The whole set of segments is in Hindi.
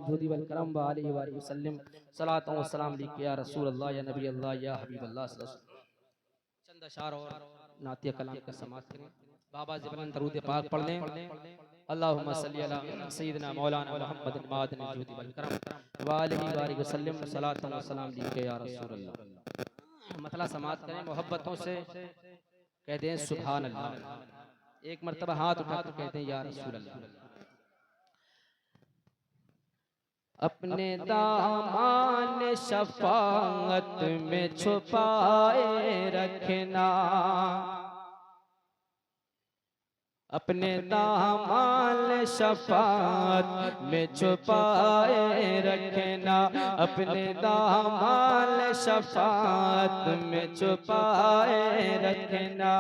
जुदी वल करम व आलिहि व सल्लम सलातो व सलाम अलैका या रसूल अल्लाह या नबी अल्लाह या हबीब अल्लाह सल्लल्लाहु अलैहि वसल्लम। चंद अशार और नातिया कलाम का समाअत करें। बाबा ज़िबरन दरूद पाक पढ़ लें। अल्लाहुम्मा सल्ली अला सय्यिदिना मौलाना मुहम्मद मादन जुदी वल करम व आलिहि व सल्लम सलातो व सलाम अलैका या रसूल अल्लाह। मतला समाअत करें मोहब्बतों से, कहते हैं सुभान अल्लाह। एक मर्तबा हाथ उठाकर कहते हैं या रसूल अल्लाह। अपने दामान शफाअत में छुपाए रखना, अपने दामाल शफाअत में छुपाए रखना, अपने दामाल शफाअत में छुपाए रखना,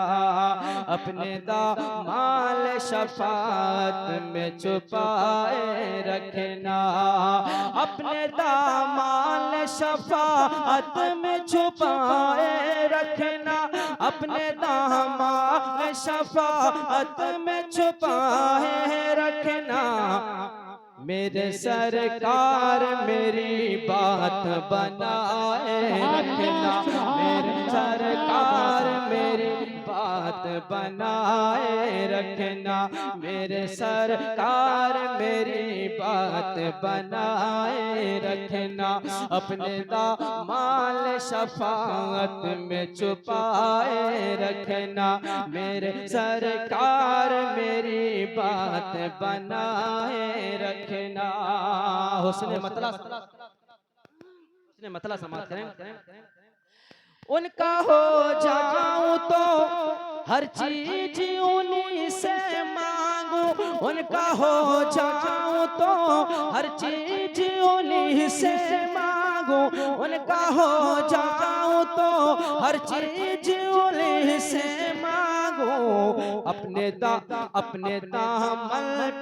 अपने दामाल शफाअत में छुपाए रखना, अपने दामाल शफाअत में छुपाए रखना, अपने दामाल शफाअत में छुपाए रखना। मेरे सरकार मेरी बात बनाए रखना, मेरे सरकार मेरी बात बनाए रखना, मेरे सरकार मेरी बात बनाए रखना, अपने दामाल शफाअत में छुपाए रखना, मेरे सरकार मेरी बात बनाए रखना। हुस्ने मतला समाअत करें। उनका हो जाऊं तो हर चीज उन्हीं से मांगू, उनका हो जाऊं तो हर चीज उन्हीं से मांगू, उनका हो जाऊं तो हर चीज उन्हीं से मांगू। अपने दामन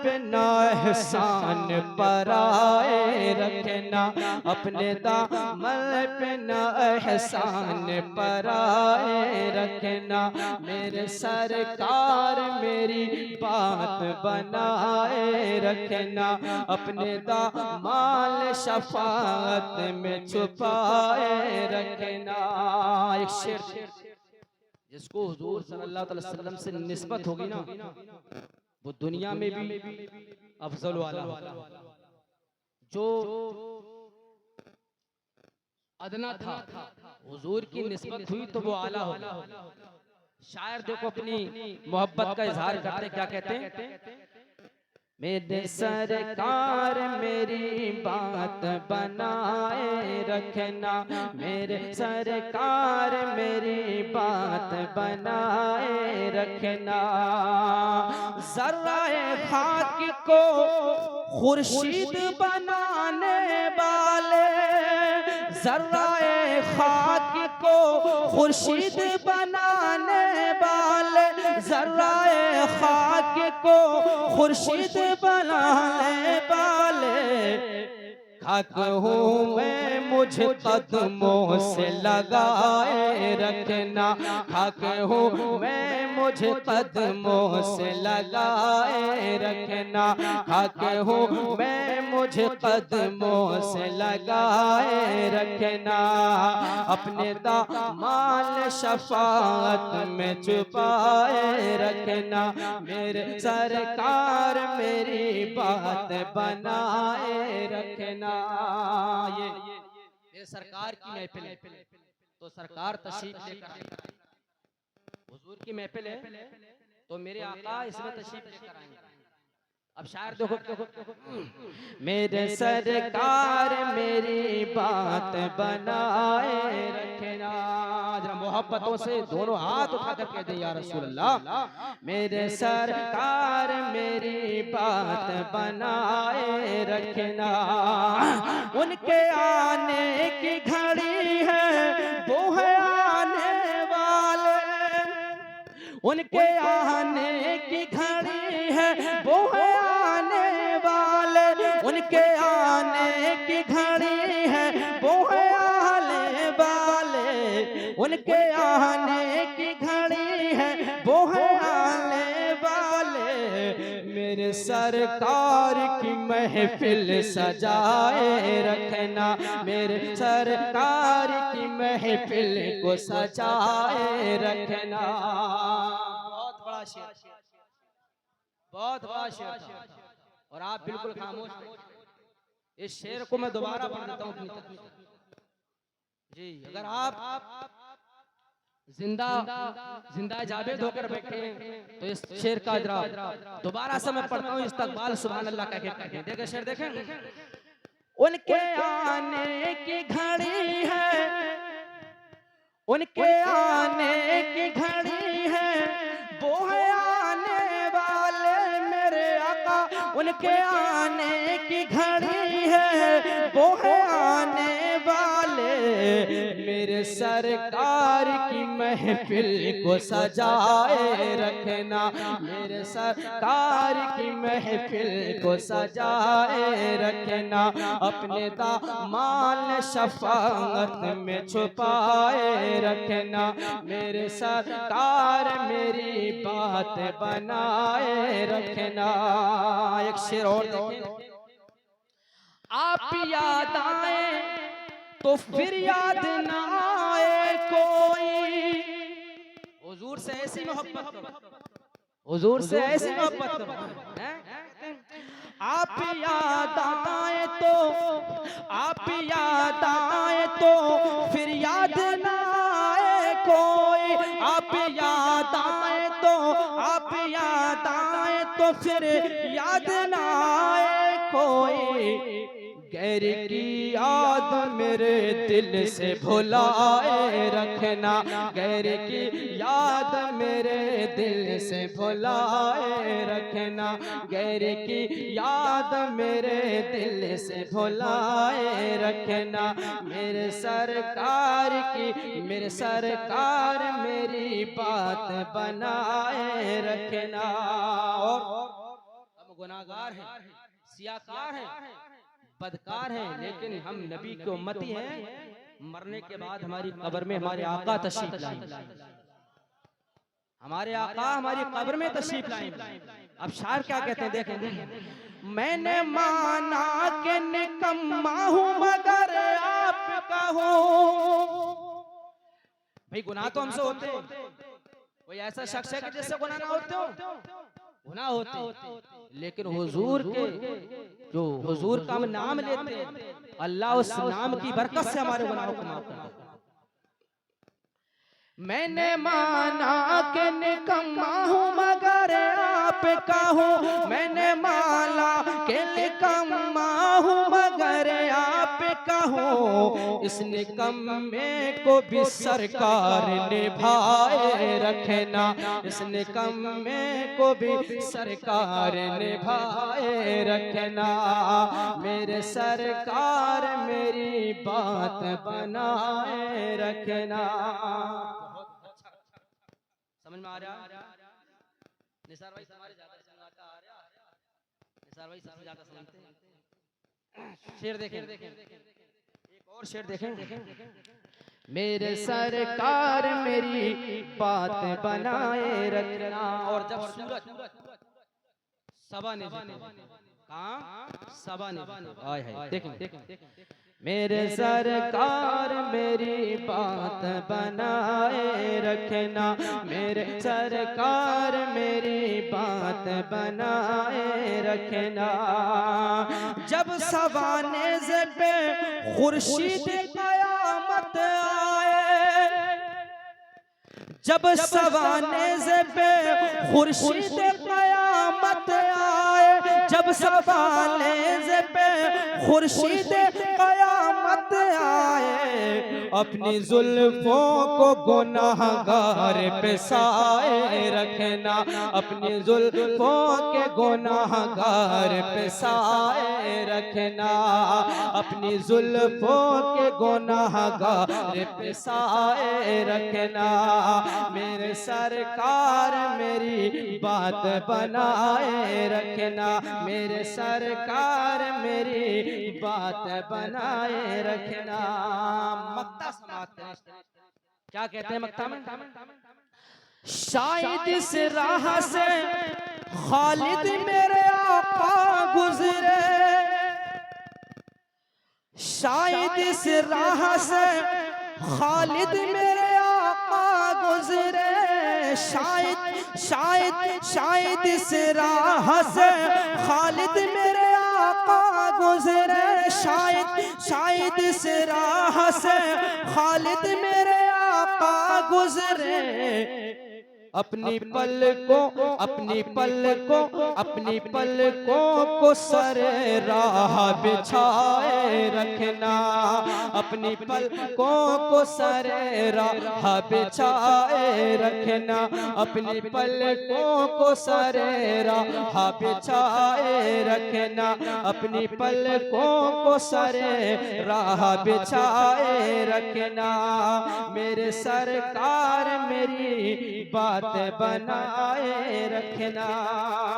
पे ना एहसान पराए रखना, अपने दामन पे ना एहसान पराए रखना, मेरे सरकार मेरी बात बनाए रखना, अपने दामाल शफाअत में छुपाए रखना। एक शेर जिसको हुजूर सल्लल्लाहु अलैहि वसल्लम से निस्बत होगी ना, वो दुनिया में भी अफजल वाला होगा। जो अदना था हुजूर की निस्बत हुई तो वो आला होगा। शायर देखो अपनी मोहब्बत का इजहार करते क्या कहते हैं, मेरे सरकार मेरी बात बनाए रखना, मेरे सरकार मेरी बात बनाए रखना, ज़र्राए खाक को खुर्शीद बनाने वाले, ज़र्राए खाक को खुर्शीद बनाने वाले, ज़र्राए खाक को खुर्शीद बनाने वाले, खाक हूँ मैं मुझे कदमों से लगाए रखना, खाक हूँ मैं मुझे कदमों से लगाए रखना, खाक हूँ मैं मुझे कदमों से लगाए रखना, अपने दामाल शफाअत में छुपाए रखना, मेरे सरकार मेरी बात बनाए रखना। ये सरकार की महफिल है तो सरकार तशरीफ लेकर आएंगे, हुजूर की महफिल है तो मेरे आका इसमें तशरीफ लेकर आएंगे। अब शायर देखो, मेरे सरकार मेरी बात बनाए रखना। जरा मोहब्बतों से दोनों हाथ उठाकर कह दे या रसूल अल्लाह, मेरे सरकार मेरी बात बनाए रखना, उनके आने की घड़ी है वो है आने वाले, उनके आने की घड़ी है वो है आने वाले, उनके आने की घड़ी है वो है आने वाले, उनके आने की घड़ी है वो है आने वाले, मेरे सरकार की महफिल सजाए रखना, मेरे सरकार की महफिल को सजाए रखना। बहुत बड़ा शेर, बहुत बड़ा शेर था और आप बिल्कुल खामोश थे। इस शेर को मैं दोबारा पढ़ देता हूँ अपनी तरफ जी। अगर आप जिंदा जिंदा जावेद होकर बैठे हैं तो इस शेर का जरा दोबारा से मैं पढ़ता हूँ। इस्तकबाल सुभान अल्लाह कह के देखें शेर देखें। उनके आने की घड़ी है, उनके आने की घड़ी है, वो है आने वाले मेरे आका। उनके आने की घड़ी है, वो है आने वाले मेरे सरकार की महफिल को सजाए रखना, मेरे सरकार की महफिल को सजाए रखना। अपने दामाल शफाअत में छुपाए रखना, मेरे सरकार मेरी बात बनाए रखना। एक शेर और देखें। आप याद आए तो फिर याद ना आए कोई, हुजूर से ऐसी मोहब्बत करो, हुजूर से ऐसी मोहब्बत करो। आप याद आए तो, आप याद आए तो फिर याद ना आए कोई। आप याद आए तो, आप याद आए तो फिर याद ना आए कोई। गैर की याद मेरे दिल से भुलाए रखना, गैर की याद मेरे दिल से भुलाए रखना, गैर की याद मेरे दिल से भुलाए रखना। मेरे सरकार की, मेरे सरकार मेरी बात बनाए रखना। और हम गुनाहगार हैं, सियाकार हैं, बदकार हैं, लेकिन हम नबी के उम्मती हैं। मरने के बाद हमारी कब्र में हमारे आका तशरीफ लाएंगे, हमारे आका हमारी कब्र में तशरीफ लाएंगे। अब शायर क्या कहते हैं देखें। मैंने माना कि निकम्मा हूं मगर आपका हूं। भाई गुनाह तो हमसे होते हैं, कोई ऐसा शख्स है कि जिससे गुनाह ना होते हो? गुनाह होते, लेकिन हुजूर के जो हुजूर का हम नाम लेते हैं, अल्लाह उस नाम की बरकत से हमारे गुनाहों को माफ करता है। मैंने माना कि निकम्मा हूँ मगर आपका हूँ, मैंने माना कि निकम्मा हूँ मगर आपका हूँ। इस निकम्मे को भी सरकार निभाए रखना, इस निकम्मे को भी सरकार निभाए रखना। मेरे सरकार मेरी बात बनाए रखना। समझ में आ रहा? निसार भाई हमारे ज्यादा समझाता आ रहा, निसार भाई सबसे ज्यादा समझते हैं। शेर देखें, एक और शेर देखें। मेरे सरकार मेरी बात बनाए रखना। और जब सूरज सबा ने कहा, सबा ने आए है, देखें। मेरे सरकार मेरी बात बनाए रखना, मेरे सरकार मेरी बात बनाए रखना। जब सवानेज़ पे खुर्शीद क़यामत आए, जब सवानेज़ पे खुर्शीद क़यामत आए, जब सवानेज़ पे खुर्शीद क़यामत आए, अपनी जुल्फों को गुनाहगार पे साए रखना, अपनी जुल्फों के गुनाहगार पे साए रखना, अपनी जुल्फों के गुनाहगार पे साए रखना। मेरे सरकार मेरी बात बनाए रखना, मेरे सरकार मेरी बात बनाए रखना। मक्ता समाप्त है। क्या कहते हैं मक्ता में? शायद इस राह से खालिद मेरे आका गुजरे, शायद इस राह से खालिद मेरे आका गुजरे, शायद शायद शायद इस राह से खालिद मेरे आका गुजरे, शायद शायद इस राह से खालिद मेरे आका गुजरे। अपनी पलकों अपनी पलकों अपनी पलकों को सरे राह बिछाए रखना, अपनी पलकों को सरे राह बिछाए रखना, अपनी पलकों को सरे राह बिछाए रखना, अपनी पलकों को सरे राह बिछाए रखना। मेरे सरकार मेरी बात बनाए रखना।